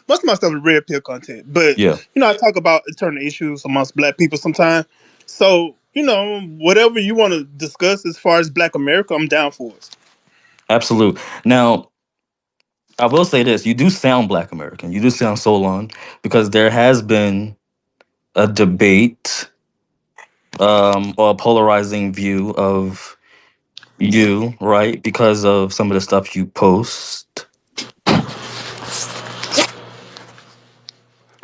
most of my stuff is red pill content. But Yeah, I talk about internal issues amongst Black people sometimes. So whatever you want to discuss as far as Black America, I'm down for it. absolute. Now, I will say this: you do sound Black American. You do sound Solon, because there has been a debate, or a polarizing view of you, right? Because of some of the stuff you post.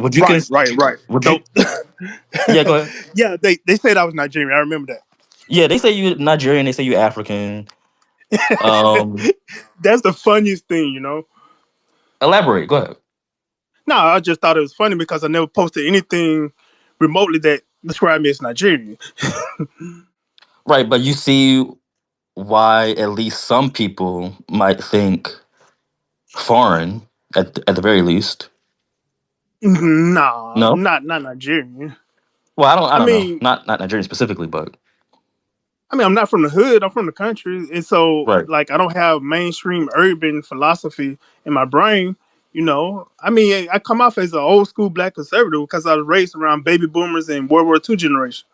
Would you Right, cons- right, right. Would So you? Yeah, go ahead. yeah, they said I was Nigerian. I remember Yeah, they say you Nigerian. They say you African. Um, that. That's the funniest thing. Elaborate. Go ahead. No, I just thought it was funny because I never posted anything remotely that described me as Nigerian. Right, but you see why at least some people might think foreign at the very least. Nah, No. not Nigerian. Well, I don't. I I don't know. mean, Not Nigerian specifically, but I'm not from the hood. I'm from the country, and so right. like I don't have mainstream urban philosophy in my brain. I mean, I come off as an old school Black conservative because I was raised around baby boomers and World War II generation.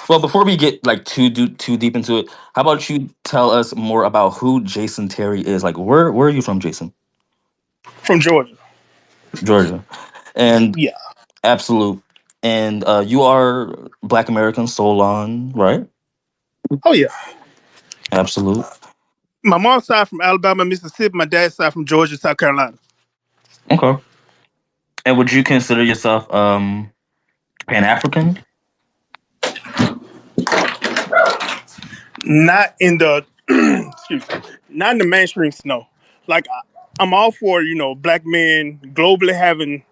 Well, before we get like too deep into it, how about you tell us more about who Jason Terry is? Like, where are you from, Jason? From Georgia. Georgia, and Yeah. absolute, and you are Black American Solon, right? Oh yeah. Absolute. My mom's side from Alabama, Mississippi. My dad's side from Georgia, South Carolina. Okay. And would you consider yourself Pan African? Not in the excuse me, not in the mainstream snow. Like I'm all for Black men globally having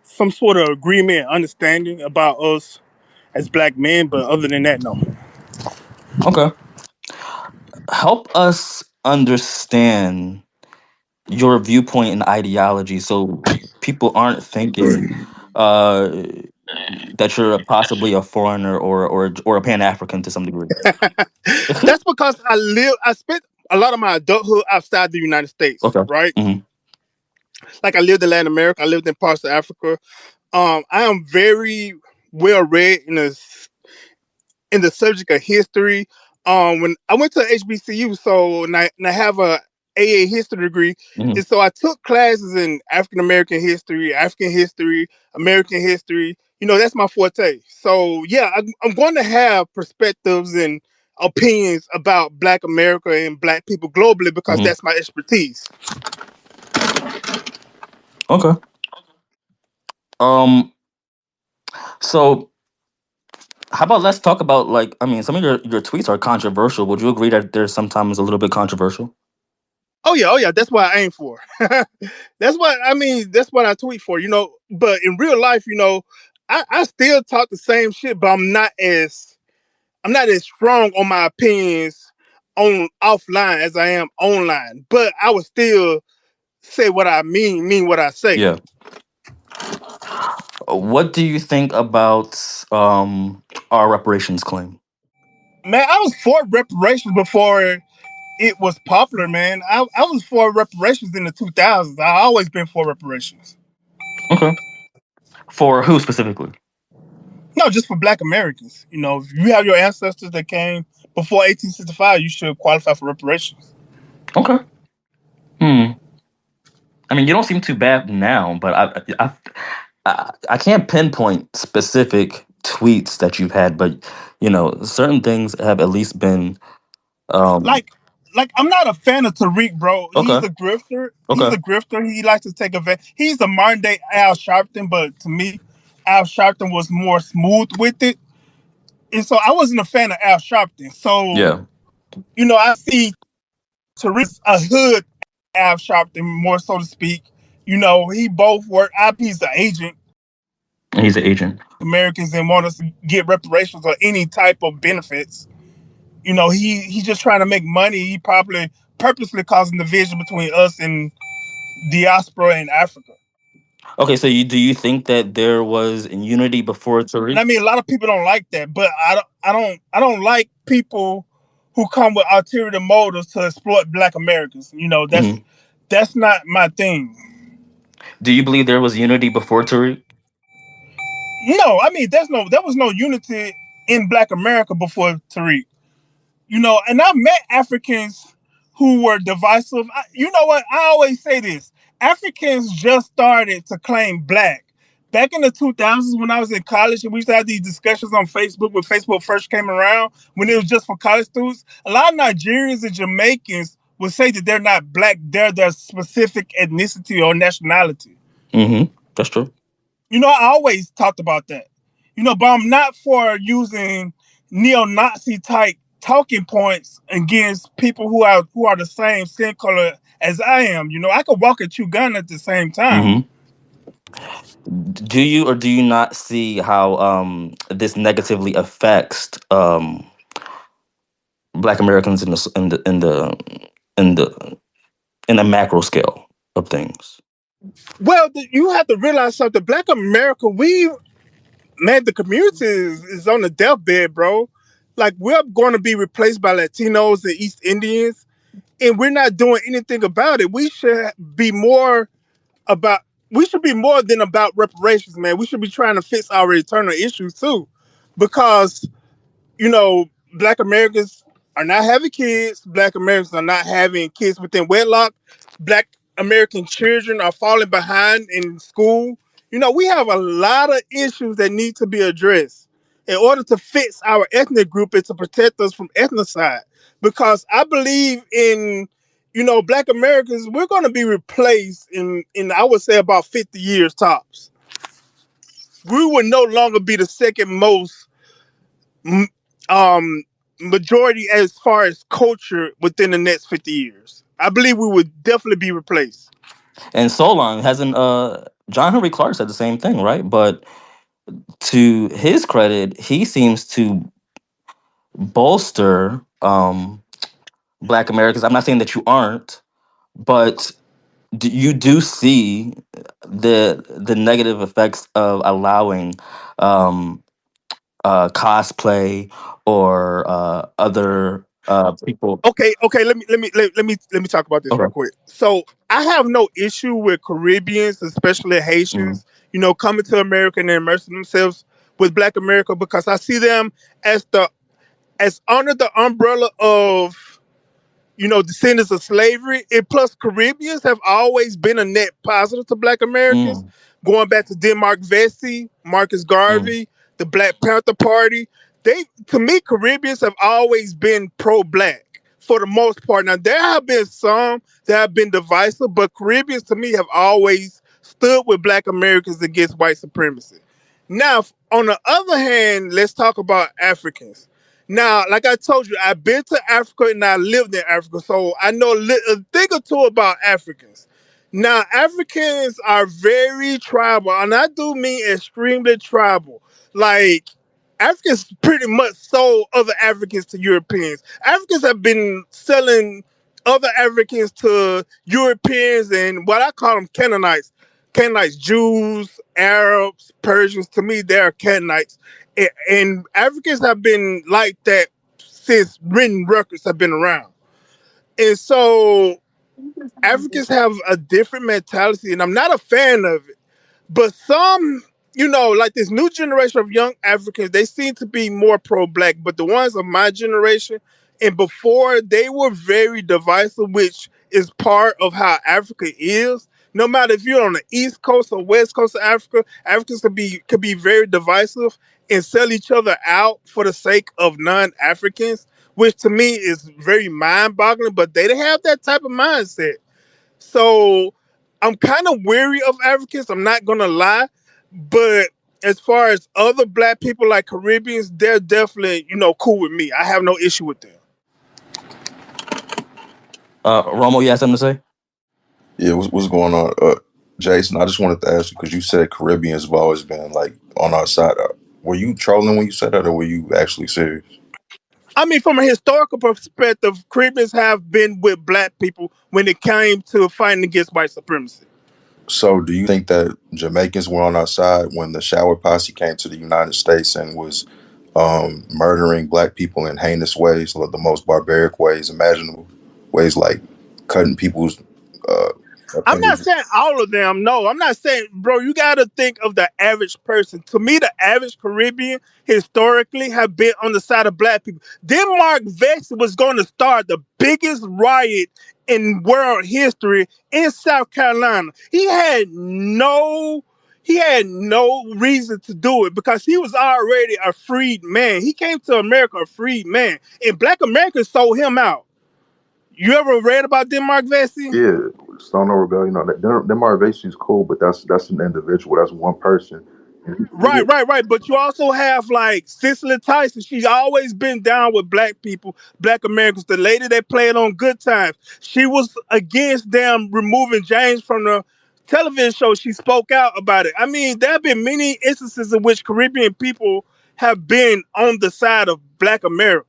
some sort of agreement and understanding about us as Black men, but other than that, no. Okay. Help us understand your viewpoint and ideology, so people aren't thinking uh, that you're possibly a foreigner, or a Pan African to some degree. That's because I spent a lot of my adulthood outside the United States, Okay. right? Hmm. Like I lived in Latin America, I lived in parts of Africa. I am very well read in the subject of history. When I went to HBCU, so and I have a AA history degree, Hmm. and so I took classes in African American history, African history, American history. That's my forte. So yeah, I'm going to have perspectives and opinions about Black America and Black people globally because Hmm. that's my expertise. Okay. Um. So, how about let's talk about, like, I mean, some of your tweets are controversial. Would you agree that they're sometimes a little bit controversial? Oh yeah, that's what I aim for. That's what I tweet for. But in real life, I still talk the same shit, but I'm not as strong on my opinions on offline as I am online. But I would still say what I mean what I say. Yeah. What do you think about our reparations claim? Man, I was for reparations before it was popular, man. I was for reparations in the 2000s. I always been for reparations. Okay. For who specifically? No, just for Black Americans. If you have your ancestors that came before 1865, you should qualify for reparations. Okay. Hmm. I mean, you don't seem too bad now, but I can't pinpoint specific tweets that you've had, but certain things have at least been. Um. Like, I'm not a fan of Tariq, bro. He's Okay. a grifter. He's Okay. a grifter. He likes to take advantage. He's the modern day Al Sharpton, but to me, Al Sharpton was more smooth with it. And so I wasn't a fan of Al Sharpton. So, Yeah. I see Tariq a hood Al Sharpton, more so to speak. He both work. He's the agent He's an agent. Americans and want us to get reparations or any type of benefits. He's just trying to make money. He probably purposely causing division between us and diaspora in Africa. Okay, so do you think that there was unity before And Tariq? I mean, a lot of people don't like that, but I don't like people who come with ulterior motives to exploit Black Americans. That's Hmm. That's not my thing. Do you believe there was unity before Tariq? No, I mean there was no unity in Black America before Tariq. And I've met Africans who were divisive. You know what? I always say this: Africans just started to claim black. Back in the 2000s, when I was in college, and we used to have these discussions on Facebook when Facebook first came around, when it was just for college students. A lot of Nigerians and Jamaicans would say that they're not black; they're their specific ethnicity or nationality. Mm-hmm. That's true. I always talked about that. But I'm not for using neo-Nazi type talking points against people who are the same skin color as I am. I could walk and chew gun at the same time. Mm-hmm. Do you or do you not see how this negatively affects Black Americans in in the in the macro scale of things? Well, you have to realize something. Black America, man, the community is on the deathbed, bro. Like, we're going to be replaced by Latinos and East Indians, and we're not doing anything about it. About we should be more than about reparations, man. We should be trying to fix our internal issues too, because Black Americans are not having kids. Black Americans are not having kids within wedlock. Black American children are falling behind in school. We have a lot of issues that need to be addressed in order to fix our ethnic group and to protect us from ethnocide. Because I believe in, Black Americans, we're going to be replaced in I would say about 50 years tops. We will no longer be the second most um majority as far as culture within the next 50 years. I believe we would definitely be replaced. And so long hasn't John Henry Clark said the same thing, right? But to his credit, he seems to bolster Black Americans. I'm not saying that you aren't, but you do see the negative effects of allowing um, cosplay or other people. Okay, let me talk about this real Okay. quick. So I have no issue with Caribbeans, especially Mm, Haitians, coming to America and immersing themselves with Black America, because I see them as under the umbrella of descendants of slavery. And plus, Caribbeans have always been a net positive to Black Americans, mm, going back to Denmark Vesey, Marcus mm. Garvey, the Black Panther Party. To me, Caribbeans have always been pro-Black for the most part. Now, there have been some that have been divisive, but Caribbeans to me have always stood with Black Americans against white supremacy. Now, on the other hand, let's talk about Africans. Now, like I told you, I've been to Africa and I lived in Africa, so I know a thing or two about Africans. Now, Africans are very tribal, and I do mean extremely tribal. Like, Africans pretty much sold other Africans to Europeans. Africans have been selling other Africans to Europeans and what I call them Canaanites. Canaanites, Jews, Arabs, Persians. To me, they are Canaanites. And Africans have been like that since written records have been around. And so Africans have a different mentality, and I'm not a fan of it. But some, like this new generation of young Africans, they seem to be more pro-Black. But the ones of my generation and before, they were very divisive, which is part of how Africa is. No matter if you're on the East Coast or West Coast of Africa, Africans could be very divisive and sell each other out for the sake of non-Africans, which to me is very mind-boggling. But they didn't have that type of mindset. So I'm kind of weary of Africans. I'm not gonna lie, but as far as other Black people like Caribbeans, they're definitely cool with me. I have no issue with them. Romo, you have something to say? Yeah, what's going on, Jason? I just wanted to ask you because you said Caribbeans have always been like on our side. Were you trolling when you said that, or were you actually serious? I mean, from a historical perspective, Caribbeans have been with Black people when it came to fighting against white supremacy. So, do you think that Jamaicans were on our side when the shower posse came to the United States and was murdering black people in heinous ways, like the most barbaric ways imaginable, ways like cutting people's I'm not opinion. saying all of them. No, I'm not saying, bro. You got to think of the average person. To me, the average Caribbean historically have been on the side of black people. Denmark Vesey was going to start the biggest riot in world history in South Carolina. He had no reason to do it because he was already a freed man. He came to America a freed man, and black Americans sold him out. You ever read about Denmark Vesey? Yeah, Stone No Rebellion. Them motivations cool, but that's an individual. That's one person. And Right, right, right. But you also have like Cicely Tyson. She's always been down with black people, black Americans. The lady that played on Good Times. She was against them removing James from the television show. She spoke out about it. I mean, there have been many instances in which Caribbean people have been on the side of black America.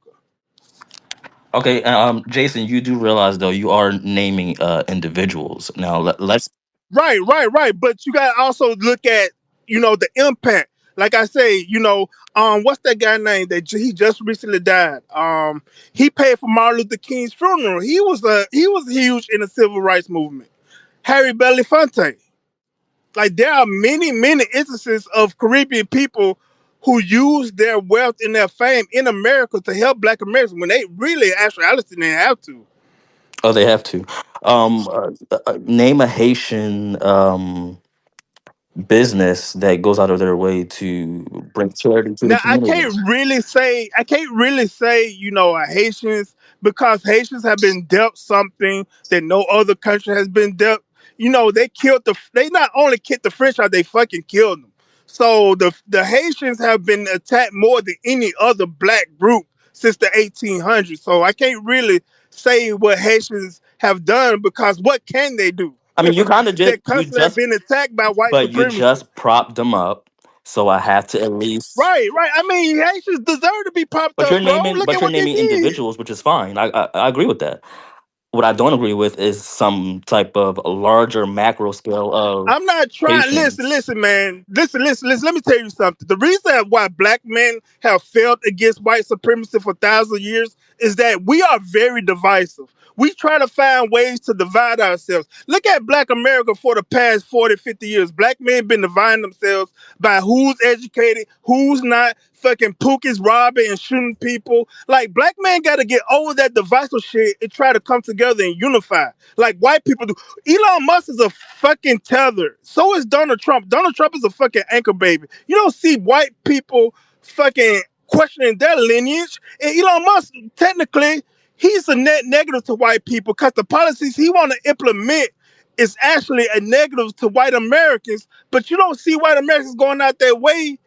Okay, Jason, you do realize though you are naming individuals. Now let's. Right, right, right. But you gotta also look at, the impact. Like I say, what's that guy name that he just recently died? He paid for Martin Luther King's funeral. He was huge in the civil rights movement. Harry Belafonte. Like there are many, many instances of Caribbean people who use their wealth and their fame in America to help Black Americans when they really, actually, honestly, didn't have to. Oh, they have to. Name a Haitian business that goes out of their way to bring charity to the Now communities. I can't really say, Haitians, because Haitians have been dealt something that no other country has been dealt. They not only kicked the French out, they fucking killed them. So the Haitians have been attacked more than any other black group since the 1800s. So I can't really say what Haitians have done, because what can they do? I mean, you kind of They're just you constantly just being attacked by white but you supremacy. just propped them up, so I have to at least. Right, right. I mean, Haitians deserve to be popped But up, you're bro. naming, Look but at you're what they naming did. individuals, which is fine. I agree with that. What I don't agree with is some type of larger macro scale of I'm not trying. Listen, Haitians. listen, man. Listen. Let me tell you something. The reason why black men have fought against white supremacy for thousands of years is that we are very divisive. We try to find ways to divide ourselves. Look at black America for the past 40, 50 years. Black men been dividing themselves by who's educated, who's not. Fucking Pookie's robbing and shooting people. Like, black men got to get over that divisive shit and try to come together and unify. Like white people do. Elon Musk is a fucking tether. So is Donald Trump. Donald Trump is a fucking anchor baby. You don't see white people fucking questioning their lineage. And Elon Musk, technically, he's a net negative to white people because the policies he want to implement is actually a negative to white Americans. But you don't see white Americans going out their way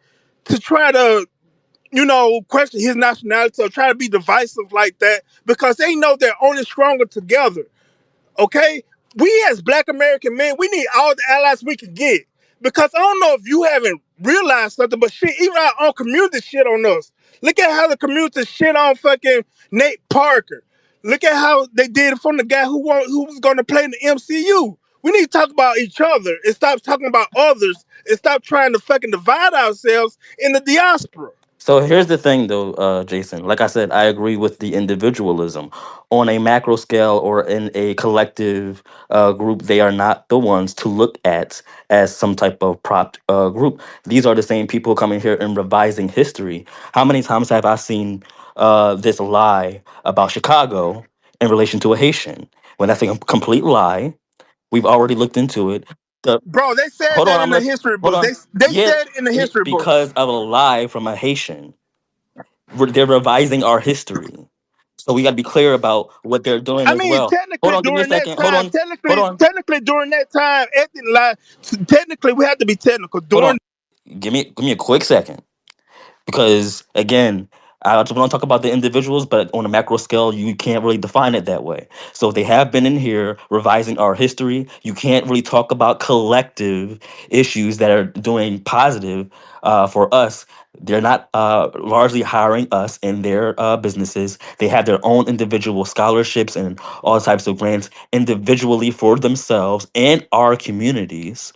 to try to, question his nationality or try to be divisive like that, because they know they're only stronger together. Okay? We as black American men, we need all the allies we can get. Because I don't know if you haven't realized something, but shit, even our own community shit on us. Look at how the community shit on fucking Nate Parker. Look at how they did it from the guy who was going to play in the MCU. We need to talk about each other and stop talking about others and stop trying to fucking divide ourselves in the diaspora. So here's the thing, though, Jason. Like I said, I agree with the individualism. On a macro scale or in a collective group, they are not the ones to look at as some type of propped group. These are the same people coming here and revising history. How many times have I seen this lie about Chicago in relation to a Haitian? When that's a complete lie, we've already looked into it. The, Bro, they said hold on, that in I'm the listening. history Hold books. on. They Yeah, said it in the history books. because of a lie from a Haitian. They're revising our history. So we got to be clear about what they're doing I as mean, well. Hold technically on, give me a during that second. Hold time, on, hold on, during that time, ethnic lie. Technically, we have to be technical hold on. during. Give me a quick second. Because again, I just want to talk about the individuals, but on a macro scale, you can't really define it that way. So they have been in here revising our history. You can't really talk about collective issues that are doing positive for us. They're not largely hiring us in their businesses. They have their own individual scholarships and all types of grants individually for themselves and our communities,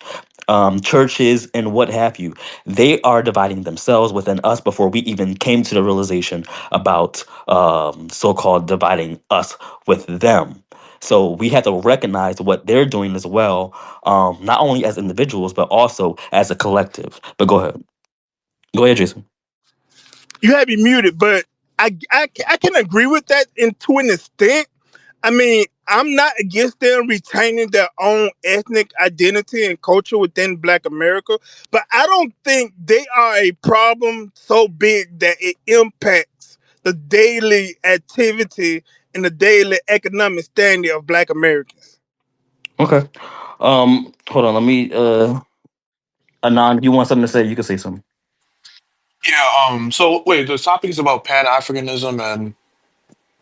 churches, and what have you. They are dividing themselves within us before we even came to the realization about so called dividing us with them. So we have to recognize what they're doing as well, not only as individuals but also as a collective. But go ahead, Jason. You have me muted, but I can agree with that to an extent. I mean, I'm not against them retaining their own ethnic identity and culture within Black America, but I don't think they are a problem so big that it impacts the daily activity and the daily economic standing of Black Americans. Okay. Hold on. Let me. Anon, if you want something to say, you can say something. Yeah. So wait, the topic is about Pan Africanism and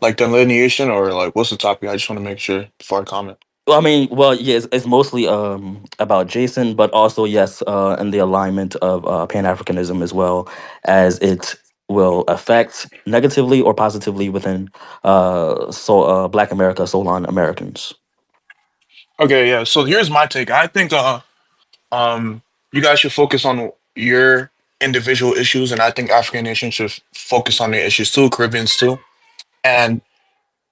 like delineation, or like what's the topic? I just want to make sure before I comment. Well, I mean, well, yeah, it's mostly about Jason, but also yes, in the alignment of Pan Africanism as well, as it will affect negatively or positively within Black America, Solon Americans. Okay. Yeah. So here's my take. I think um you guys should focus on your individual issues, and I think African nations should focus on their issues too, Caribbeans too. And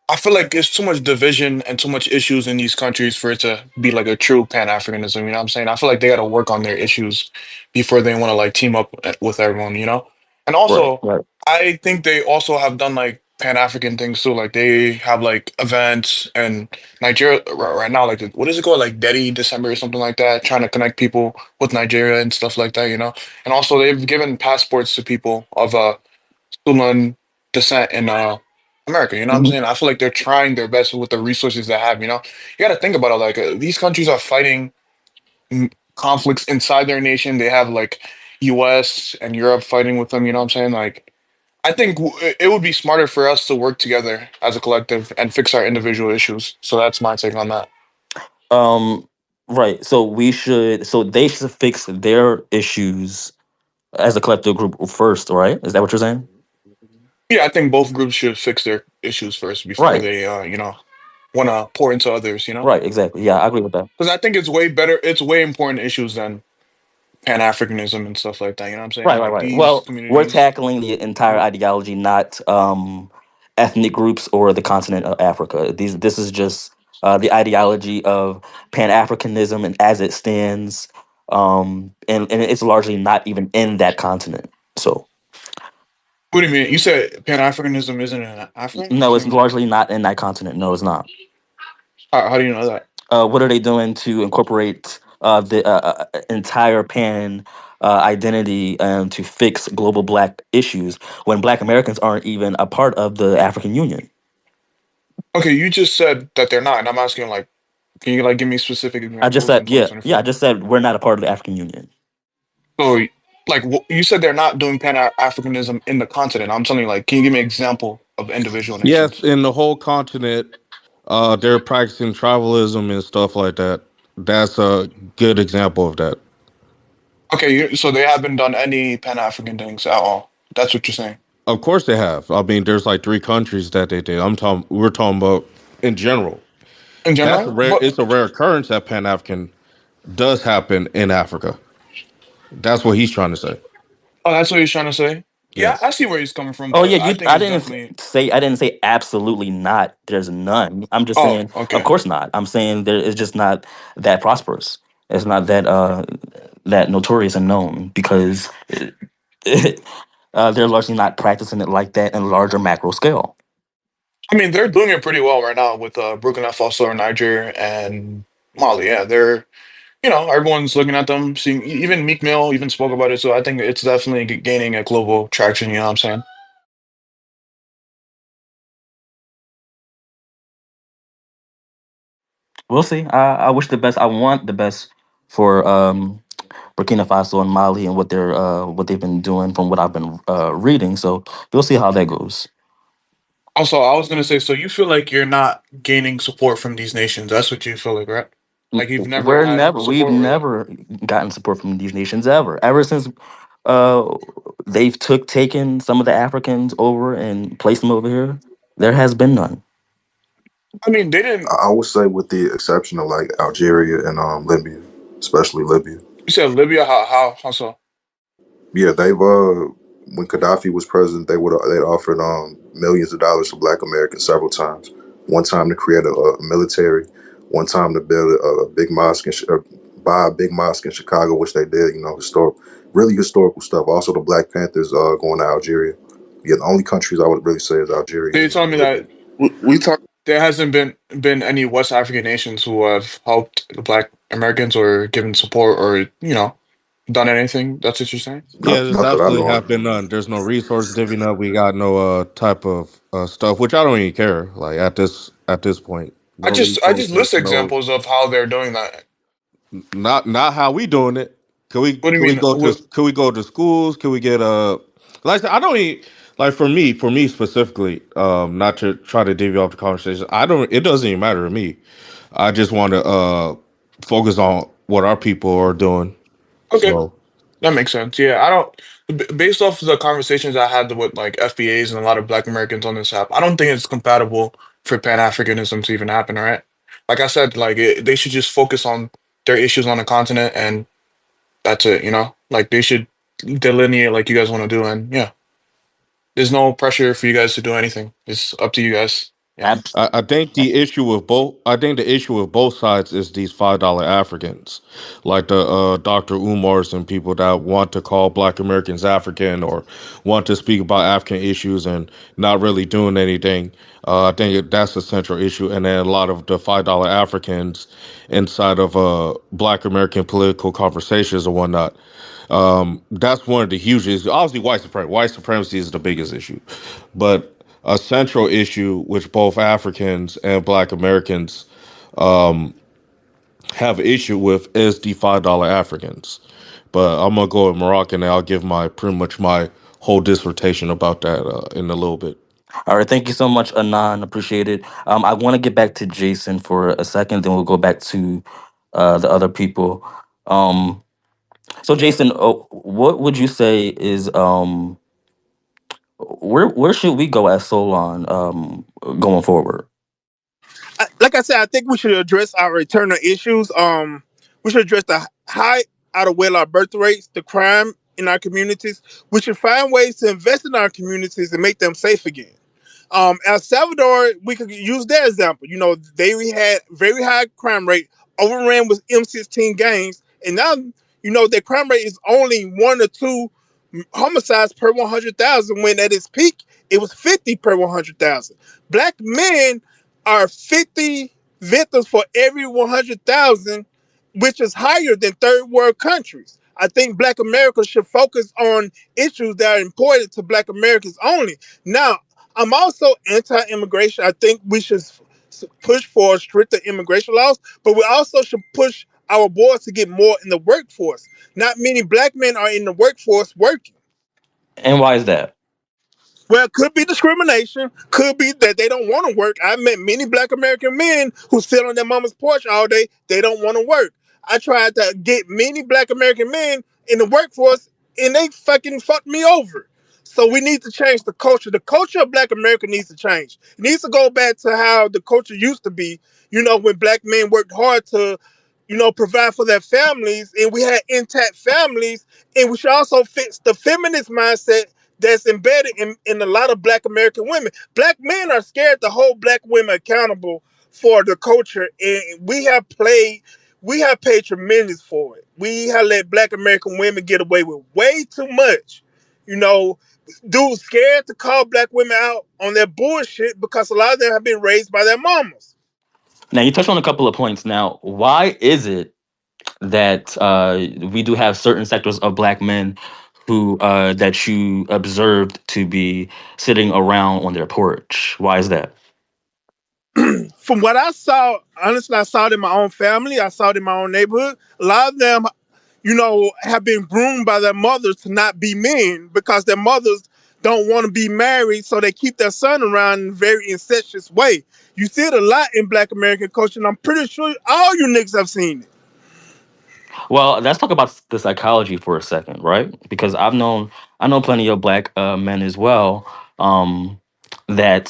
I feel like there's too much division and too much issues in these countries for it to be like a true Pan Africanism. You know what I'm saying? I feel like they got to work on their issues before they want to like team up with everyone. You know, and Right, also right. I think they also have done like Pan African things too. Like they have like events and Nigeria right now. Like what is it called? Like Dedi December or something like that. Trying to connect people with Nigeria and stuff like that. You know, and also they've given passports to people of Sulan descent in America. You know what I'm Mhm. saying? I feel like they're trying their best with the resources they have. You know, you got to think about it. Like these countries are fighting conflicts inside their nation. They have like U.S. and Europe fighting with them. You know what I'm saying? Like I think it would be smarter for us to work together as a collective and fix our individual issues. So that's my take on that. Um, right. So they should fix their issues as a collective group first, right? Is that what you're saying? Yeah, I think both groups should fix their issues first before Right. they, want to pour into others. You know, Right. Exactly. Yeah, I agree with that. because I think it's way better. It's way important issues than Pan Africanism and stuff like that. You know what I'm saying? Right, right, Like right. these Well, we're communities. tackling the entire ideology, not ethnic groups or the continent of Africa. This is just the ideology of Pan Africanism and as it stands, and it's largely not even in that continent. So What do you mean? You said Pan Africanism isn't in Africa? no, That's what it's I'm saying. largely not in that continent. No, it's not. How do you know that? What are they doing to incorporate the entire pan identity to fix global black issues when black Americans aren't even a part of the African Union? Okay, you just said that they're not, and I'm asking like, can you like give me specific I just examples said, in yeah, I 2024? just said we're not a part of the African Union. So, like, you said they're not doing Pan Africanism in the continent. I'm telling you, like, can you give me an example of individual Yes, nations? in the whole continent, they're practicing tribalism and stuff like that. That's a good example of that. Okay, so they haven't done any Pan African things at all. That's what you're saying. Of course, they have. I mean, there's like three countries that they did. I'm talking. We're talking about in general. In That's a general, rare. but It's a rare occurrence that Pan African does happen in Africa. That's what he's trying to say. oh, that's what he's trying to say. Yeah, Yes. I see where he's coming from, Oh but yeah, I you. think it's definitely. I didn't say absolutely not. There's none. I'm just Oh, saying, of okay. course not. I'm saying there is just not that prosperous. It's not that notorious and known because they're largely not practicing it like that in larger macro scale. I mean, they're doing it pretty well right now with Burkina Faso, Niger, and Mali. Yeah, they're everyone's looking at them. Seeing even Meek Mill even spoke about it. So I think it's definitely gaining a global traction. You know what I'm saying? We'll see. I wish the best. I want the best for Burkina Faso and Mali and what they've been doing from what I've been reading. So we'll see how that goes. Also, I was gonna say, so you feel like you're not gaining support from these nations? That's what you feel like, right? Like you've never had We've support, or never gotten support from these nations ever since uh they've taken some of the Africans over and placed them over here. There has been none. I mean, they didn't. I would say, with the exception of like Algeria and Libya, especially Libya. You said Libya. How so? Yeah, they've when Gaddafi was president, they'd offered millions of dollars to Black Americans several times. one time to create a military, one time to build a big mosque buy a big mosque in Chicago, which they did. You know, really historical stuff. Also, the Black Panthers going to Algeria. Yeah, the only countries I would really say is So Algeria you're telling and me Libya. that We talk. there hasn't been any West African nations who have helped the Black Americans or given support or done anything. That's what you're saying. Yeah, there's Not that I absolutely know have of. been none. There's no resource divvying up. We got no type of stuff, which I don't even care. Like at this point, I no just I just resources, list no. examples of how they're doing that. Not how we doing it. Can we What do you can we mean? go to can we go to schools? Can we get like I said, I don't even like for me specifically, not to try to divvy off the conversation. I don't it doesn't even matter to me. I just want to focus on what our people are doing. Okay, So that makes sense. Yeah, I don't. Based off the conversations I had with like FBAs and a lot of Black Americans on this app, I don't think it's compatible for Pan Africanism to even happen. Right? Like I said, they should just focus on their issues on the continent, and that's it. Like they should delineate like you guys want to do, and yeah, there's no pressure for you guys to do anything. It's up to you guys. Yeah. Abs- I think the issue with both I think the issue with both sides is these $5 Africans, like the Dr. Umars and people that want to call Black Americans African or want to speak about African issues and not really doing anything. I think that's a central issue, and then a lot of the $5 Africans inside of Black American political conversations and whatnot. That's one of the huge issues. Obviously, white supremacy is the biggest issue, but a central issue which both Africans and Black Americans have issue with is the $5 Africans. But I'm gonna go with Moroccan and I'll give my pretty much my whole dissertation about that in a little bit. All right, thank you so much, Anon. Appreciate it. I want to get back to Jason for a second, then we'll go back to the other people. Um, so, Jason, what would you say is where should we go as Solon going forward? Like I said, I think we should address our eternal issues. We should address the high out of wedlock birth rates, the crime in our communities. We should find ways to invest in our communities and make them safe again. El Salvador, we could use their example. You know, they had very high crime rate, overran with M16 gangs, and now their crime rate is only one or two homicides per 100,000. When at its peak, it was 50 per 100,000. Black men are 50 victims for every 100,000, which is higher than third world countries. I think Black America should focus on issues that are important to Black Americans only. Now, I'm also anti-immigration. I think we should push for stricter immigration laws, but we also should push our boys to get more in the workforce. Not many Black men are in the workforce working. And why is that? Well, it could be discrimination. Could be that they don't want to work. I met many Black American men who sit on their mama's porch all day. They don't want to work. I tried to get many Black American men in the workforce, and they fucking fucked me over. So we need to change the culture. The culture of Black America needs to change. It needs to go back to how the culture used to be. When Black men worked hard to, provide for their families, and we had intact families. And we should also fix the feminist mindset that's embedded in a lot of Black American women. Black men are scared to hold Black women accountable for the culture, and we have paid tremendous for it. We have let Black American women get away with way too much. You know, Dudes scared to call Black women out on their bullshit because a lot of them have been raised by their mamas. Now, you touched on a couple of points. Now, why is it that we do have certain sectors of Black men who that you observed to be sitting around on their porch? Why is that? From what I saw, honestly, I saw it in my own family. I saw it in my own neighborhood. A lot of them, have been groomed by their mothers to not be men because their mothers don't want to be married, so they keep their son around in a very incestuous way. You see it a lot in Black American culture, and I'm pretty sure all you niggas have seen it. Well, let's talk about the psychology for a second, right? Because I know plenty of Black men as well that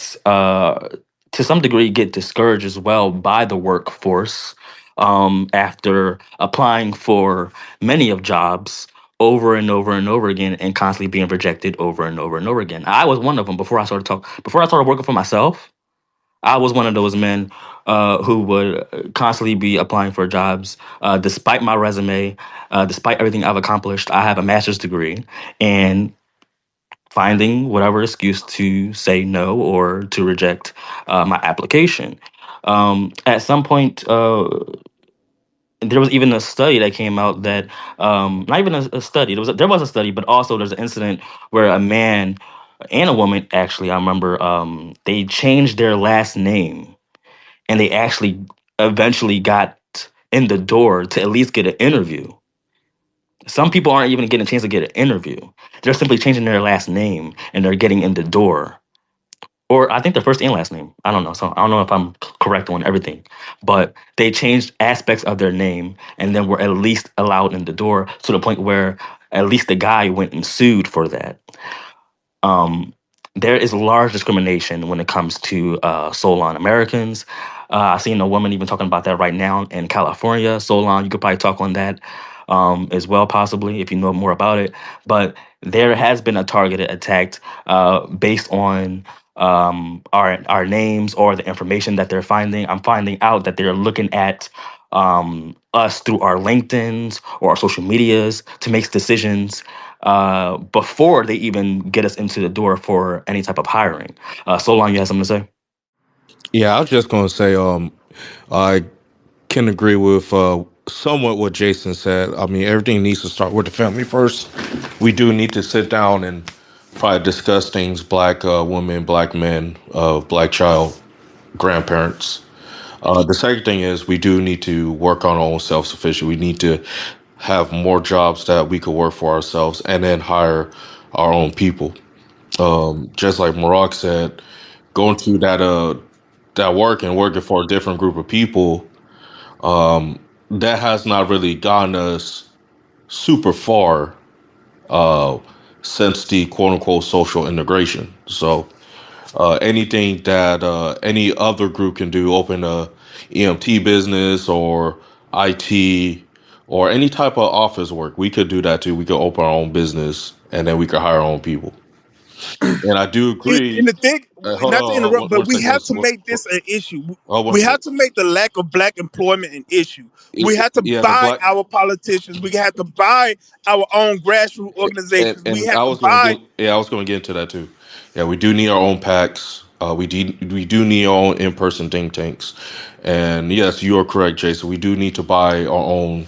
to some degree get discouraged as well by the workforce after applying for many of jobs over and over and over again and constantly being rejected over and over and over again. I was one of them before I started working for myself. I was one of those men who would constantly be applying for jobs, despite my resume, despite everything I've accomplished. I have a master's degree, and finding whatever excuse to say no or to reject my application. At some point, there was even a study that came out that not even a study. There was a study, but also there's an incident where a man and a woman, actually, I remember, they changed their last name, and they actually eventually got in the door to at least get an interview. Some people aren't even getting a chance to get an interview. They're simply changing their last name and they're getting in the door. Or I think their first and last name. I don't know. So I don't know if I'm correct on everything. But they changed aspects of their name and then were at least allowed in the door, to the point where at least the guy went and sued for that. um, there is large discrimination when it comes to Solon Americans. I've seen a woman even talking about that right now in California. Solon, you could probably talk on that as well, possibly, if you know more about it. But there has been a targeted attack based on our names or the information that they're finding. I'm finding out that they're looking at us through our LinkedIn's or our social medias to make decisions before they even get us into the door for any type of hiring. So long, you have something to say? Yeah, I was just going to say, I can agree with somewhat what Jason said. I mean, everything needs to start with the family first. We do need to sit down and probably discuss things: black women, black men, black child, grandparents. The second thing is we do need to work on our own self sufficient. We need to have more jobs that we could work for ourselves and then hire our own people. Just like Maroc said, going through that work and working for a different group of people, that has not really gotten us super far uh, since the quote unquote social integration. So anything that any other group can do, open a EMT business or IT or any type of office work, we could do that too. We could open our own business and then we could hire our own people. And I do In agree. the thing, Hold not to on, interrupt, one but we second. have to make this an issue. One We have second. to make the lack of black employment an issue. We have to Yeah, the buy black our politicians. We have to buy our own grassroots organizations. We and have I to was gonna buy. get I was gonna get into that too. Yeah, we do need our own packs. We do need our own in person think tanks. And yes, you are correct, Jason. We do need to buy our own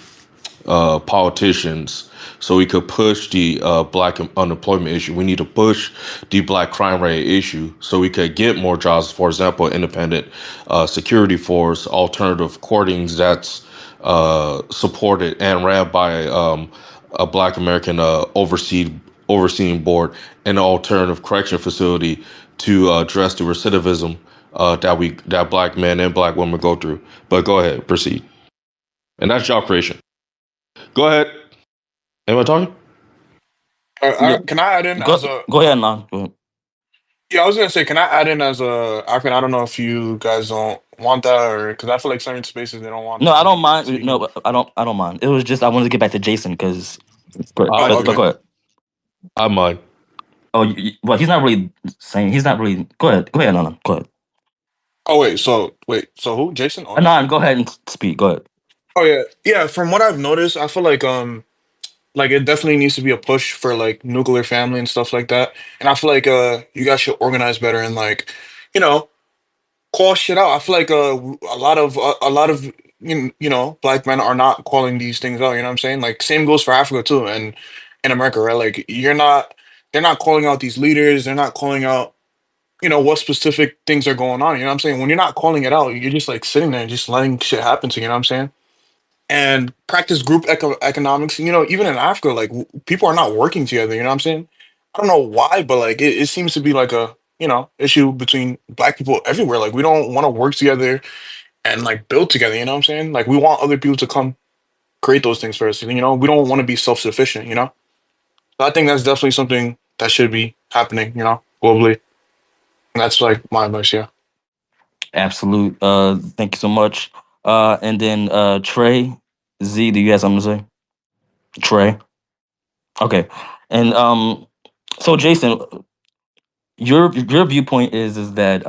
politicians so we could push the black unemployment issue. We need to push the black crime rate issue so we could get more jobs. For example, independent security force, alternative courtings that's supported and ran by a black American overseeing board, and an alternative correction facility to address the recidivism that black men and black women go through. But go ahead, proceed. And that's job creation. Go ahead. Am I talking? Yeah. Can I add in Go as a? go ahead, man. Go ahead. Yeah, I was gonna say, can I add in as a African? I don't know if you guys don't want that, or because I feel like certain spaces they don't want No, I don't me mind. speaking. No, I don't. I don't mind. It was just I wanted to get back to Jason because. Go, I Oh, go, mind. okay. go ahead. I mind. Oh, well, he's not really saying. He's not really. Go ahead. Go ahead, Anon. Go ahead. Oh wait, so who? Jason? Oh, Anon, go ahead and speak. Go ahead. oh yeah, yeah. From what I've noticed, I feel like it definitely needs to be a push for like nuclear family and stuff like that. And I feel like you guys should organize better and like, you know, call shit out. I feel like a lot of black men are not calling these things out. You know what I'm saying? Like same goes for Africa too, and in America, right? Like they're not calling out these leaders. They're not calling out what specific things are going on. You know what I'm saying? When you're not calling it out, you're just like sitting there and just letting shit happen to you. You know what I'm saying? And practice group economics. Even in Africa, like people are not working together. You know what I'm saying? I don't know why, but like it seems to be like a issue between black people everywhere. Like we don't want to work together and like build together. You know what I'm saying? Like we want other people to come create those things for us. We don't want to be self sufficient. So I think that's definitely something that should be happening. Globally. And that's like my advice. Yeah. Absolute. Thank you so much. And then Trey Z, do you have something to say? Trey. Okay. And so Jason, your viewpoint is that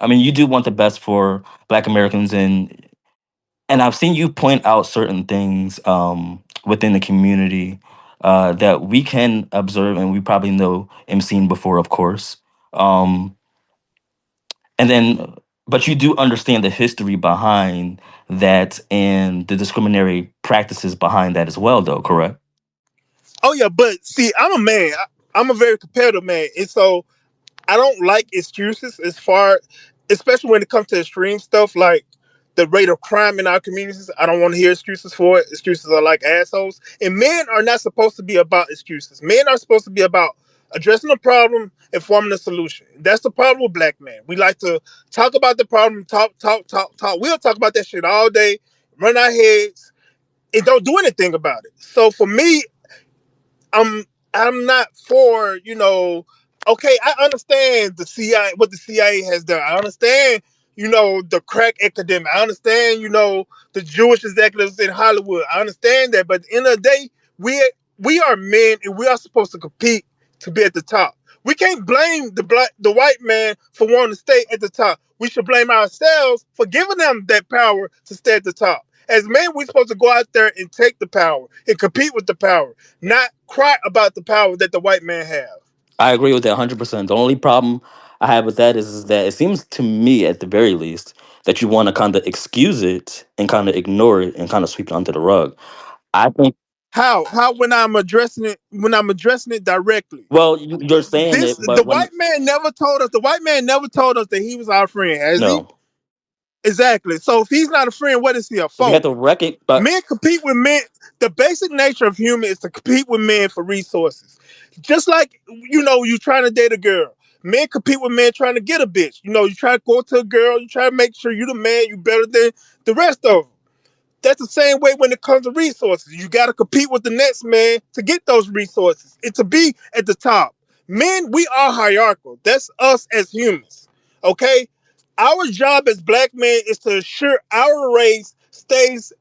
I mean, you do want the best for Black Americans, and I've seen you point out certain things within the community that we can observe, and we probably know and seen before, of course. Um, and then, but you do understand the history behind that and the discriminatory practices behind that as well, though, correct? Oh yeah, but see, I'm a man. I'm a very competitive man, and so I don't like excuses as far, especially when it comes to extreme stuff like the rate of crime in our communities. I don't want to hear excuses for it. Excuses are like assholes, and men are not supposed to be about excuses. Men are supposed to be about addressing the problem and forming a solution. That's the problem with black men. We like to talk about the problem, talk, talk, talk, talk. We'll talk about that shit all day, run our heads, and don't do anything about it. So for me, I'm I'm not for, okay, I understand the CIA, what the CIA has done. I understand, the crack epidemic. I understand, the Jewish executives in Hollywood. I understand that, but at the end of the day, we are men and we are supposed to compete to be at the top. We can't blame the white man for wanting to stay at the top. We should blame ourselves for giving them that power to stay at the top. As men, we're supposed to go out there and take the power and compete with the power, not cry about the power that the white man have. I agree with that 100%. The only problem I have with that is that it seems to me, at the very least, that you want to kind of excuse it and kind of ignore it and kind of sweep it under the rug. I think, How when I'm addressing it directly. well, you're saying This it, but the when, white man never told us. The white man never told us that he was our friend, has he? no, Exactly. So if he's not a friend, what is he a we have foe? to reckon, but Men compete with men. The basic nature of human is to compete with men for resources. Just like, you trying to date a girl. Men compete with men trying to get a bitch. You try to go to a girl, you try to make sure you the man, you better than the rest of them. That's the same way when it comes to resources. You got to compete with the next man to get those resources and to be at the top. Men, we are hierarchical. That's us as humans. Okay? Our job as black men is to ensure our race stays,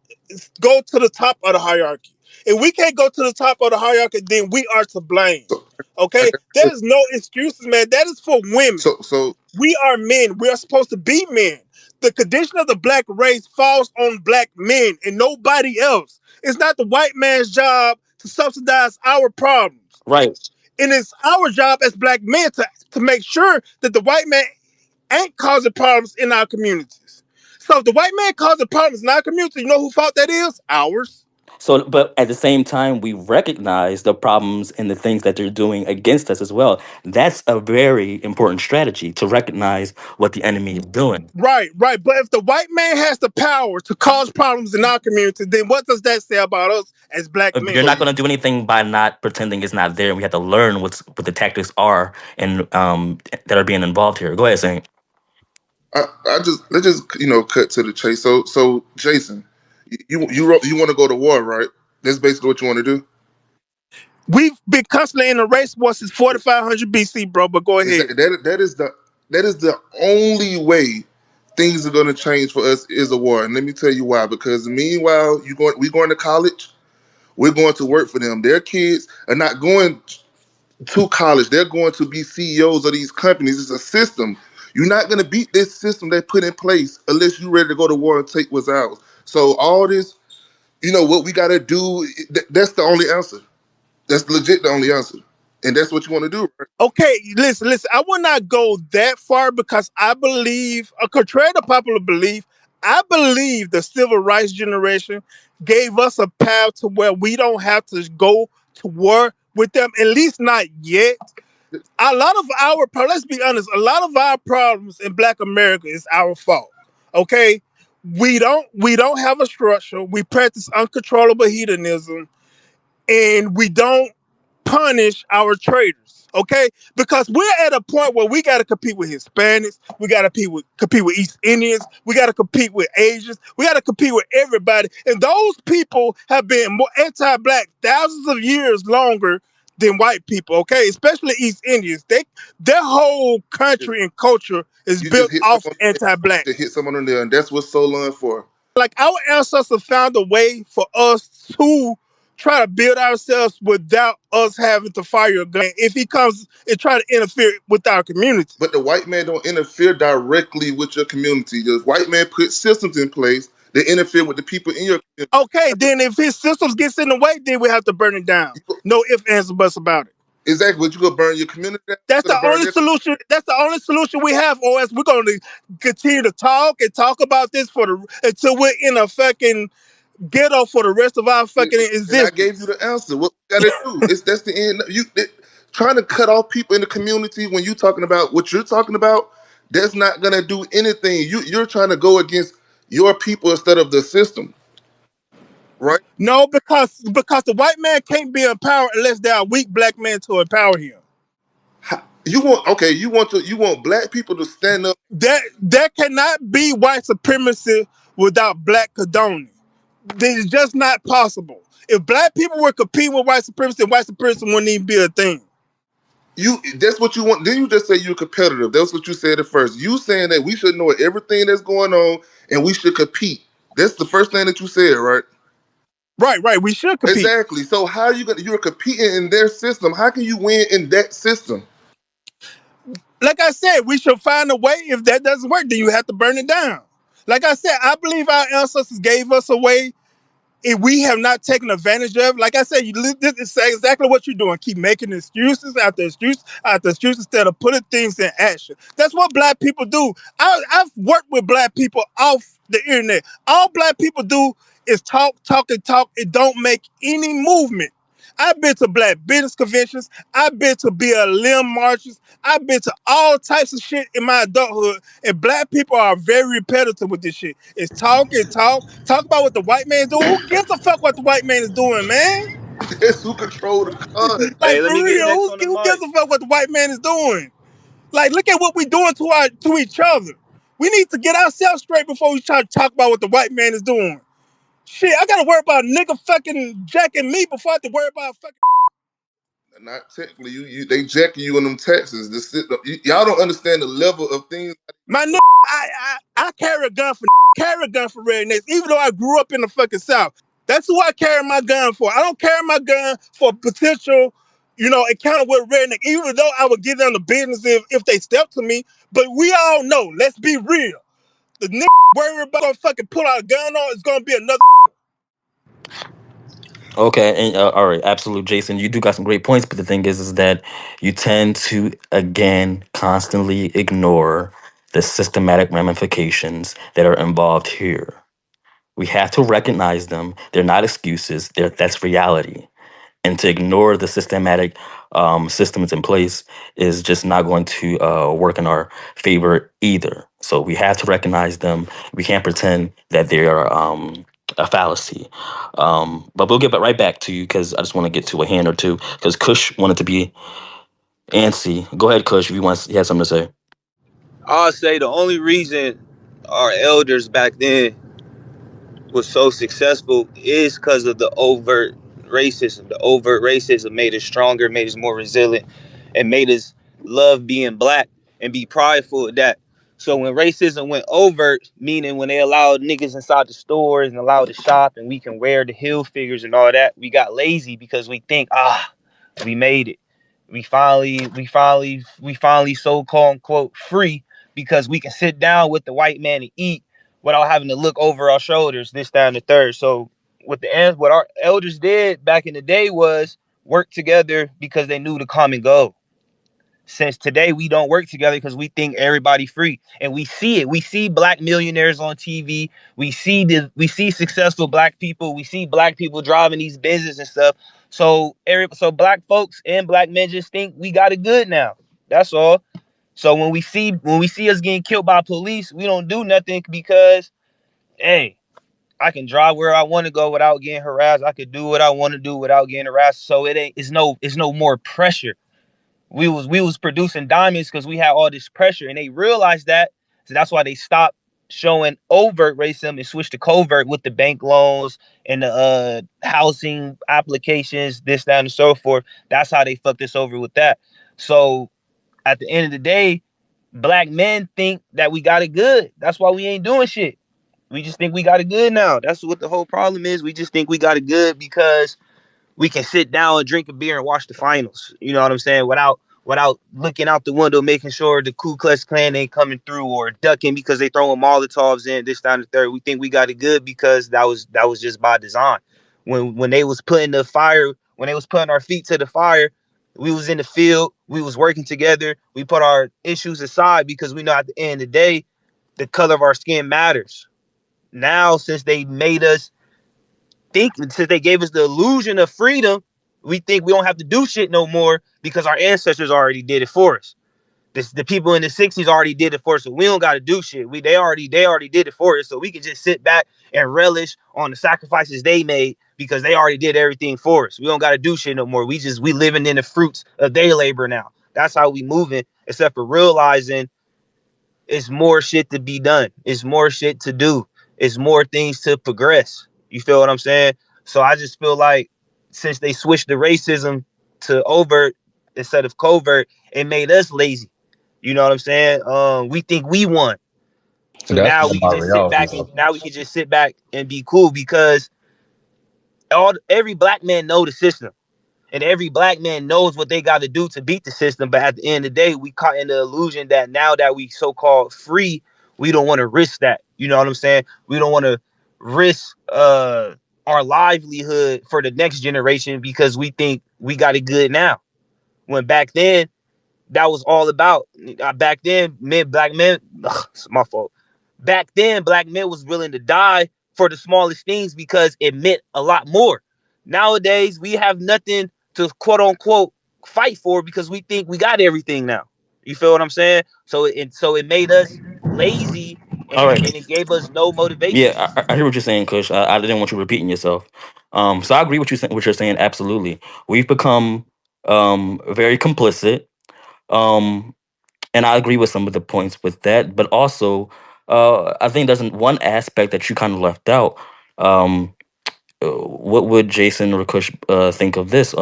go to the top of the hierarchy. If we can't go to the top of the hierarchy, then we are to blame. So I Okay? got a There's no excuses, man. That is for women. so We are men. We are supposed to be men. The condition of the black race falls on black men and nobody else. It's not the white man's job to subsidize our problems. right. And it's our job as black men to make sure that the white man ain't causing problems in our communities. So if the white man causing problems in our community, you know who fault that is? Ours. So, but at the same time, we recognize the problems and the things that they're doing against us as well. That's a very important strategy to recognize what the enemy is doing. Right, right. But if the white man has the power to cause problems in our community, then what does that say about us as black You're men? not going to do anything by not pretending it's not there. We have to learn what the tactics are and that are being involved here. Go ahead, Saint. I just let's just cut to the chase. So Jason, you want to go to war, right? That's basically what you want to do. We've been constantly in a race war since 4500 BC, bro. But go Is ahead. that is the only way things are going to change for us is a war. And let me tell you why. Because meanwhile, we going to college, we're going to work for them. Their kids are not going to college. They're going to be CEOs of these companies. It's a system. You're not going to beat this system they put in place unless you're ready to go to war and take what's ours. So all this, what we got to do, that's the only answer. That's legit the only answer. And that's what you want to do, right? Okay, listen, listen. I will not go that far because I believe, contrary to popular belief, I believe the civil rights generation gave us a path to where we don't have to go to war with them, at least not yet. A lot of let's be honest, a lot of our problems in Black America is our fault. Okay, we don't have a structure. We practice uncontrollable hedonism, and we don't punish our traitors. Okay, because we're at a point where we got to compete with Hispanics, we got to compete with East Indians, we got to compete with Asians, we got to compete with everybody, and those people have been more anti-black thousands of years longer than white people. Okay, especially East Indians. Their whole country and culture is You just built hit off someone. anti-black. To hit someone on there, and that's what Solon for. Like our ancestors found a way for us to try to build ourselves without us having to fire a gun if he comes and try to interfere with our community. But the white man don't interfere directly with your community. The white man put systems in place that interfere with the people in your community. Okay, then if his systems gets in the way, then we have to burn it down. No ifs, ands, or buts about it. Exactly. But you gonna burn your community down? That's You gonna the burn only their solution. That's the only solution we have, or else we're going to continue to talk and talk about this for the until we're in a fucking ghetto for the rest of our fucking and I gave you existence. the answer. What we gotta do? That's the end. Trying to cut off people in the community when you talking about what you're talking about, that's not gonna do anything. You're trying to go against your people instead of the system, right? No, because the white man can't be empowered unless there are weak black men to empower him. You want okay, you want black people to stand up. There cannot be white supremacy without black condoning. It's just not possible. If black people were competing with white supremacy wouldn't even be a thing. That's what you want. Then you just say you're competitive. That's what you said at first. You saying that we should know everything that's going on and we should compete. That's the first thing that you said, right? Right, right. We should compete. Exactly. So how are you gonna you're competing in their system? How can you win in that system? Like I said, we should find a way. If that doesn't work, then you have to burn it down. Like I said, I believe our ancestors gave us a way if we have not taken advantage of, like I said, this is exactly what you're doing. Keep making excuses after excuse after excuse instead of putting things in action. That's what black people do. I've worked with black people off the internet. All black people do is talk, talk, and talk. It don't make any movement. I've been to black business conventions. I've been to BLM marches. I've been to all types of shit in my adulthood. And black people are very repetitive with this shit. It's talk and talk. Talk about what the white man is doing. Who gives a fuck what the white man is doing, man? That's who control the card. Like Hey, let for me get real, next on the who gives mic. a fuck what the white man is doing? Like look at what we doing to each other. We need to get ourselves straight before we try to talk about what the white man is doing. Shit, I gotta worry about a nigga fucking jacking me before I have to worry about fucking. Not technically, you they jacking you in them taxes. Y'all don't understand the level of things. My nigga, I carry a gun for carry a gun for rednecks, even though I grew up in the fucking South. That's who I carry my gun for. I don't carry my gun for potential, encounter with redneck, even though I would give them the business if they step to me. But we all know, let's be real. The nigga worry about gonna fucking pull out a gun on is gonna be another. Okay, and all right, absolute, Jason. You do got some great points, but the thing is that you tend to again constantly ignore the systematic ramifications that are involved here. We have to recognize them. They're not excuses. That's reality. And to ignore the systematic systems in place is just not going to work in our favor either. So we have to recognize them. We can't pretend that they are a fallacy. But we'll get right back to you because I just want to get to a hand or two because Kush wanted to be antsy. Go ahead, Kush, if you had something to say. I'll say the only reason our elders back then was so successful is because of the overt racism. The overt racism made us stronger, made us more resilient, and made us love being black and be prideful of that. So when racism went overt, meaning when they allowed niggas inside the stores and allowed to shop and we can wear the heel figures and all that, we got lazy because we think, we made it. We finally so called unquote free because we can sit down with the white man and eat without having to look over our shoulders, this, that, and the third. So what our elders did back in the day was work together because they knew the common goal. Since today we don't work together because we think everybody free, and we see it. We see black millionaires on TV. We see successful black people. We see black people driving these business and stuff. So black folks and black men just think we got it good now. That's all. So when we see us getting killed by police, we don't do nothing because hey, I can drive where I want to go without getting harassed. I could do what I want to do without getting harassed. So it's no more pressure. We was producing diamonds because we had all this pressure, and they realized that. So that's why they stopped showing overt racism and switched to covert with the bank loans and the housing applications, this, that, and so forth. That's how they fucked us over with that. So at the end of the day, black men think that we got it good. That's why we ain't doing shit. We just think we got it good now. That's what the whole problem is. We just think we got it good because we can sit down and drink a beer and watch the finals. You know what I'm saying? Without looking out the window, making sure the Ku Klux Klan ain't coming through or ducking because they throwing Molotovs in this down the third. We think we got it good because that was just by design. When they was putting the fire, when they was putting our feet to the fire, we was in the field, we was working together, we put our issues aside because we know at the end of the day, the color of our skin matters. Now, since they made us think, since they gave us the illusion of freedom, we think we don't have to do shit no more because our ancestors already did it for us. The people in the '60s already did it for us, so we don't got to do shit. They already did it for us, so we can just sit back and relish on the sacrifices they made because they already did everything for us. We don't got to do shit no more. We living in the fruits of their labor now. That's how we moving. Except for realizing it's more shit to be done. It's more shit to do. It's more things to progress. You feel what I'm saying? So I just feel like since they switched the racism to overt instead of covert, it made us lazy. You know what I'm saying? We think we won. So That's now not we can my just sit reality back and though. now we can just sit back and be cool because every black man know the system. And every black man knows what they got to do to beat the system. But at the end of the day, we caught in the illusion that now that we so-called free, we don't want to risk that. You know what I'm saying? We don't want to risk our livelihood for the next generation because we think we got it good now. When back then, that was all about. Back then, black men, ugh, it's my fault. Back then, black men was willing to die for the smallest things because it meant a lot more. Nowadays, we have nothing to quote unquote fight for because we think we got everything now. You feel what I'm saying? So it made us lazy and All it right. and it gave us no motivation. Yeah, I hear what you're saying, Kush. I didn't want you repeating yourself. So I agree with what you're saying. Absolutely, we've become very complicit. Um, and I agree with some of the points with that. But also, I think there's one aspect that you kind of left out. Um, what would Jason or Kush think of this?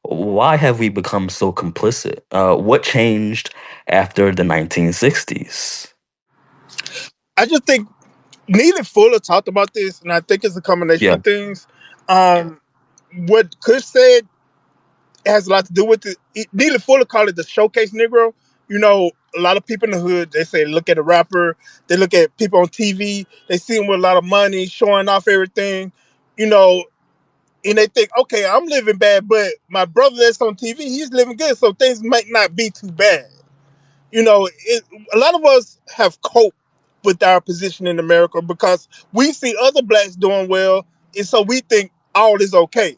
Why have we become so complicit? What changed after the 1960s? I just think Neely Fuller talked about this, and I think it's a combination Yeah. of things. Um, what Kush said has a lot to do with it. Neely Fuller called it the showcase Negro. You know, a lot of people in the hood, they say, look at a rapper, they look at people on TV, they see them with a lot of money, showing off everything, you know, and they think, okay, I'm living bad, but my brother that's on TV, he's living good, so things might not be too bad. You know, a lot of us have coped with our position in America because we see other blacks doing well, and so we think all is okay.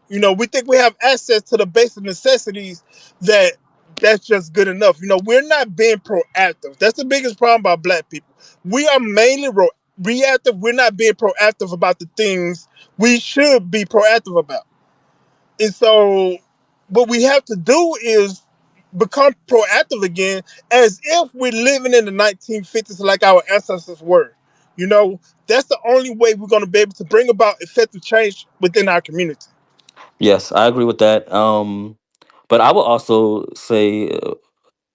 You know, we think we have access to the basic necessities that that's just good enough. You know, we're not being proactive. That's the biggest problem about black people. We are mainly reactive. We're not being proactive about the things we should be proactive about. And so what we have to do is become proactive again as if we're living in the 1950s like our ancestors were. You know, that's the only way we're going to be able to bring about effective change within our community. Yes, I agree with that. But I will also say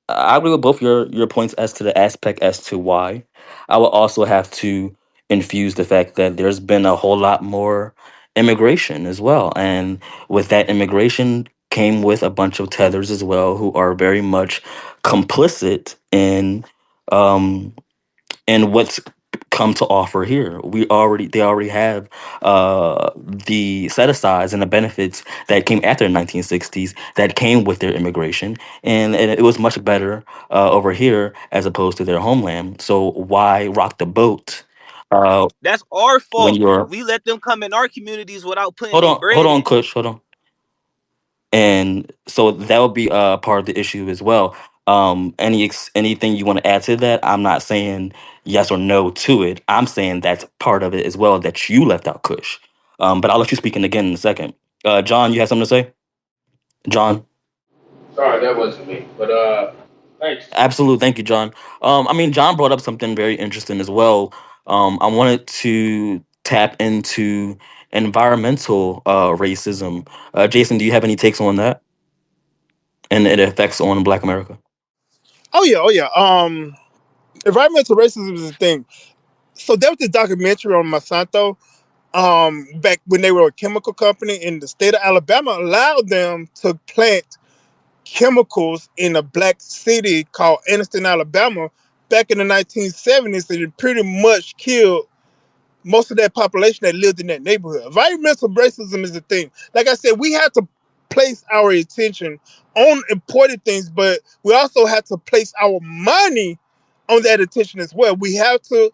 I agree with both your points as to the aspect as to why. I will also have to infuse the fact that there's been a whole lot more immigration as well, and with that immigration came with a bunch of tethers as well who are very much complicit um in what's come to offer here. They already have the set asides and the benefits that came after the 1960s that came with their immigration, and it was much better over here as opposed to their homeland. So why rock the boat uh, That's our when fault. you're We let them come in our communities without putting their hold bread on, in. Kush, hold on. And so that would be part of the issue as well. Anything you want to add to that? I'm not saying yes or no to it. I'm saying that's part of it as well that you left out, Kush. But I'll let you speak in again in a second. John, you have something to say? John, Sorry, that wasn't me. But thanks. absolutely. Thank you, John. I mean, John brought up something very interesting as well. I wanted to tap into environmental racism. Jason, do you have any takes on that and it effects on Black America? Oh yeah, oh yeah. Environmental racism is a thing. So there was this documentary on Monsanto. back when they were a chemical company, and the state of Alabama allowed them to plant chemicals in a black city called Anniston, Alabama, back in the 1970s, and it pretty much killed most of that population that lived in that neighborhood. Environmental racism is a thing. Like I said, we have to place our attention on important things, but we also have to place our money on that attention as well. We have to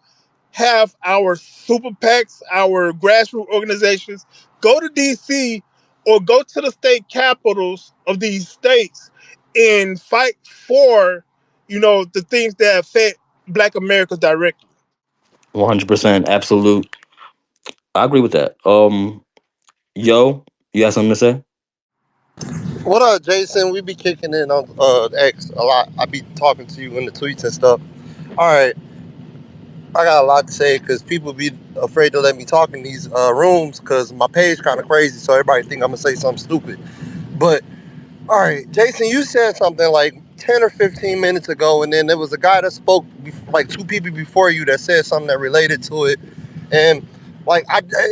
have our super PACs, our grassroots organizations go to DC or go to the state capitals of these states and fight for, the things that affect Black America directly. 100% absolute. I agree with that. Yo, you got something to say? What up, Jason? We be kicking in on X a lot. I be talking to you in the tweets and stuff. All right, I got a lot to say because people be afraid to let me talk in these rooms because my page kind of crazy, so everybody think I'm gonna say something stupid. But all right, Jason, you said something like 10 or 15 minutes ago, and then there was a guy that spoke, like two people before you, that said something that related to it, and like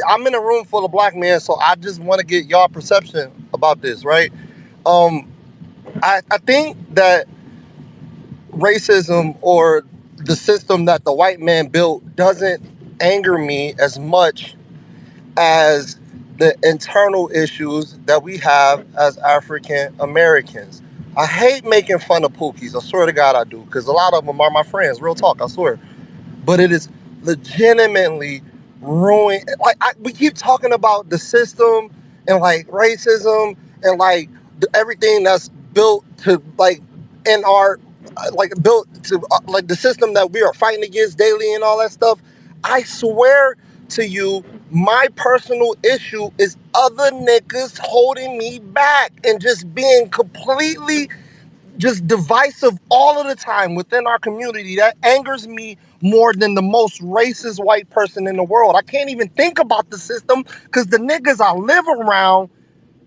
I'm in a room full of black men, so I just want to get y'all perception about this, right? Um, I think that racism or the system that the white man built doesn't anger me as much as the internal issues that we have as African Americans. I hate making fun of Pookies. I swear to God I do, because a lot of them are my friends. Real talk, I swear. But it is legitimately ruined. Like we keep talking about the system and like racism and like everything that's built to like in our like built to like the system that we are fighting against daily and all that stuff. I swear to you, my personal issue is other niggas holding me back and just being completely just divisive all of the time within our community. That angers me more than the most racist white person in the world. I can't even think about the system because the niggas I live around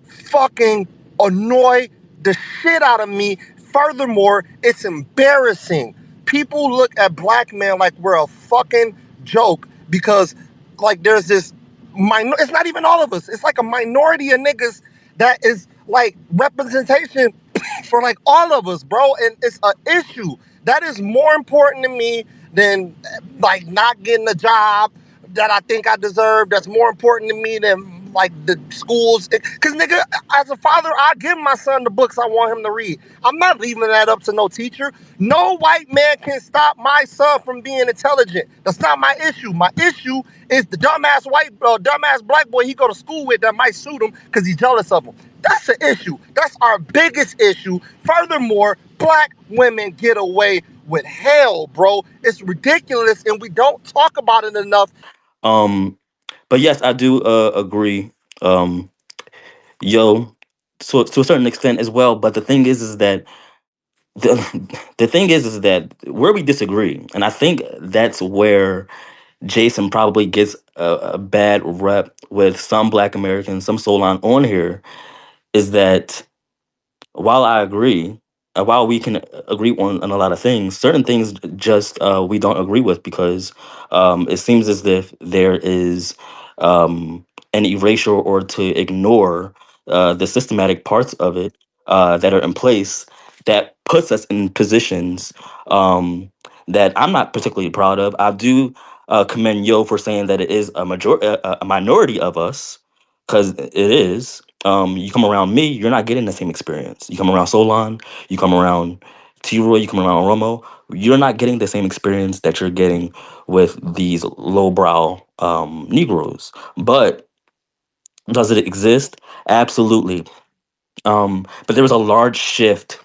fucking annoy the shit out of me. Furthermore, it's embarrassing. People look at black men like we're a fucking joke because, like, there's this it's not even all of us. It's like a minority of niggas that is like representation for like all of us, bro. And it's an issue that is more important to me than like not getting a job that I think I deserve. That's more important to me than like the schools. Cause nigga, as a father, I give my son the books I want him to read. I'm not leaving that up to no teacher. No white man can stop my son from being intelligent. That's not my issue. My issue is the dumbass black boy he go to school with that might suit him because he's jealous of him. That's an issue. That's our biggest issue. Furthermore, black women get away with hell, bro. It's ridiculous, and we don't talk about it enough. Um, but yes, I do agree. Um, yo, to a certain extent as well. But the thing is that the the thing is that where we disagree, and I think that's where Jason probably gets a bad rep with some Black Americans, some Solon on here, is that while I agree, while we can agree on a lot of things, certain things just we don't agree with because it seems as if there is an erasure or to ignore the systematic parts of it that are in place that puts us in positions that I'm not particularly proud of. I do commend Yo for saying that it is a minority of us because it is. You come around me, you're not getting the same experience. You come around Solon, you come around T Roy, you come around Romo, you're not getting the same experience that you're getting with these lowbrow Negroes. But does it exist? Absolutely. But there was a large shift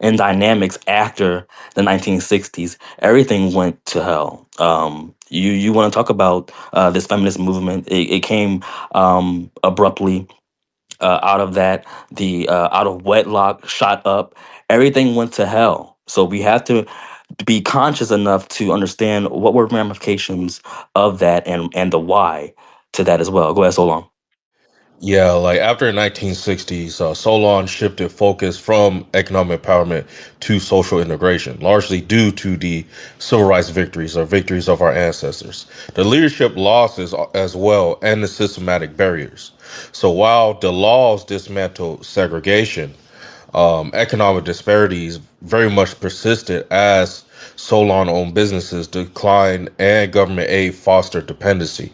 in dynamics after the 1960s. Everything went to hell. You want to talk about this feminist movement? It came abruptly out of that. The out of wedlock shot up. Everything went to hell. So we have to be conscious enough to understand what were ramifications of that and the why to that as well. Go ahead, so long. Yeah, like after the 1960s, Solon shifted focus from economic empowerment to social integration, largely due to the civil rights victories or victories of our ancestors. The leadership losses as well and the systematic barriers. So while the laws dismantled segregation, economic disparities very much persisted as Solon owned businesses declined and government aid fostered dependency.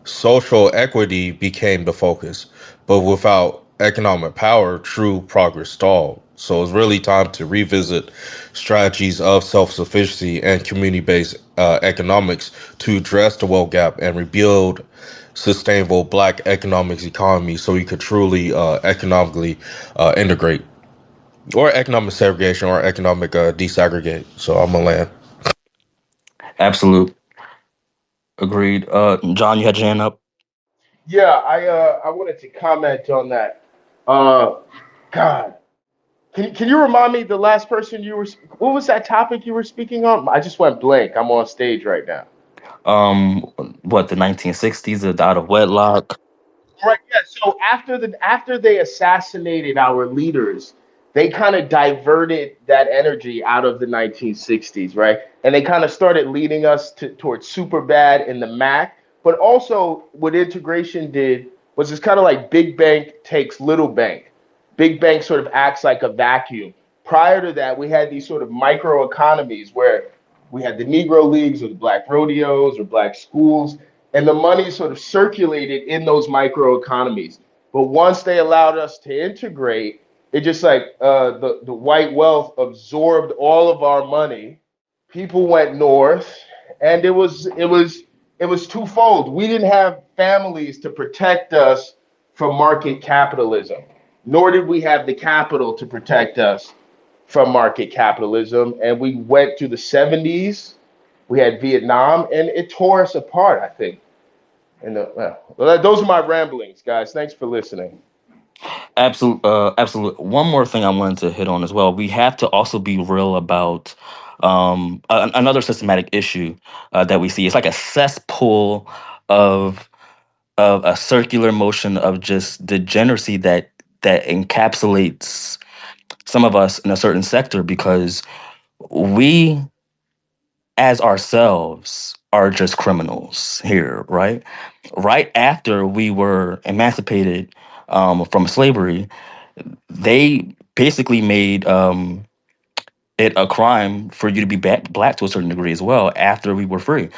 Social equity became the focus, but without economic power, true progress stalled. So it's really time to revisit strategies of self sufficiency and community based economics to address the wealth gap and rebuild sustainable black economics economy so we could truly economically integrate or economic segregation or economic desegregate. So I'm gonna land. Absolute. Agreed. John, you had your hand up. Yeah, I wanted to comment on that. Uh, God, can you remind me the last person you were? What was that topic you were speaking on? I just went blank. I'm on stage right now. Um, what, the 1960s, the out of wedlock. Right. Yeah. So after they assassinated our leaders, they kind of diverted that energy out of the 1960s, right? And they kind of started leading us towards super bad in the Mac. But also, what integration did was it's kind of like big bank takes little bank. Big bank sort of acts like a vacuum. Prior to that, we had these sort of micro economies where we had the Negro Leagues or the Black Rodeos or Black schools, and the money sort of circulated in those micro economies. But once they allowed us to integrate, it just like the white wealth absorbed all of our money. People went north, and it was twofold. We didn't have families to protect us from market capitalism, nor did we have the capital to protect us from market capitalism. And we went to the 70s. We had Vietnam, and it tore us apart, I think. And well, those are my ramblings, guys. Thanks for listening. Absolute. Absolute. One more thing I wanted to hit on as well. We have to also be real about another systematic issue that we see. It's like a cesspool of a circular motion of just degeneracy that encapsulates some of us in a certain sector because we as ourselves are just criminals here, right? Right after we were emancipated from slavery, they basically made it a crime for you to be black to a certain degree as well after we were free,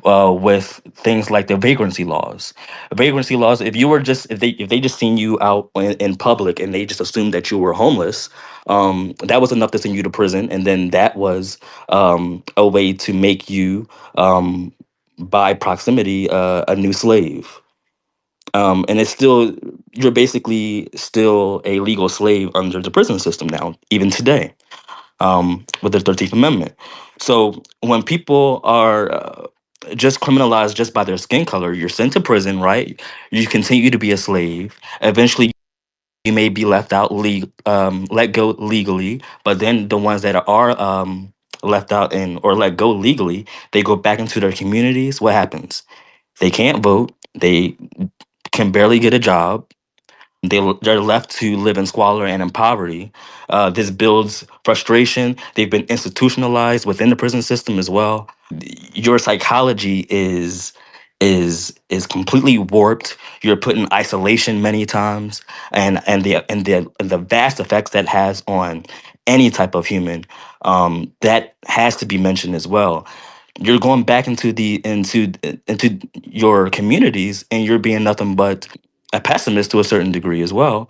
with things like the vagrancy laws. Vagrancy laws. If you were just if they just seen you out in public and they just assumed that you were homeless, that was enough to send you to prison, and then that was a way to make you by proximity a new slave. And it's still you're basically still a legal slave under the prison system now, even today, with the 13th Amendment. So when people are just criminalized just by their skin color, you're sent to prison, right? You continue to be a slave. Eventually, you may be let go legally, but then the ones that are left out and or let go legally, they go back into their communities. What happens? They can't vote. They can barely get a job. They're left to live in squalor and in poverty. This builds frustration. They've been institutionalized within the prison system as well. Your psychology is completely warped. You're put in isolation many times, and the vast effects that has on any type of human, that has to be mentioned as well. You're going back into your communities, and you're being nothing but a pessimist to a certain degree as well.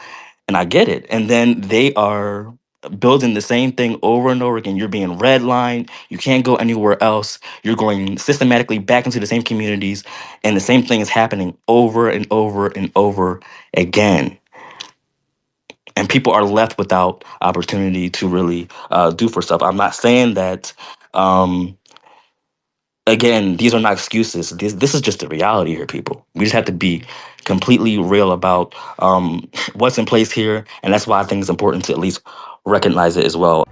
And I get it. And then they are building the same thing over and over again. You're being redlined. You can't go anywhere else. You're going systematically back into the same communities, and the same thing is happening over and over and over again. And people are left without opportunity to really do for stuff. I'm not saying that. Again, these are not excuses. This is just the reality here, people. We just have to be completely real about what's in place here, and that's why I think it's important to at least recognize it as well.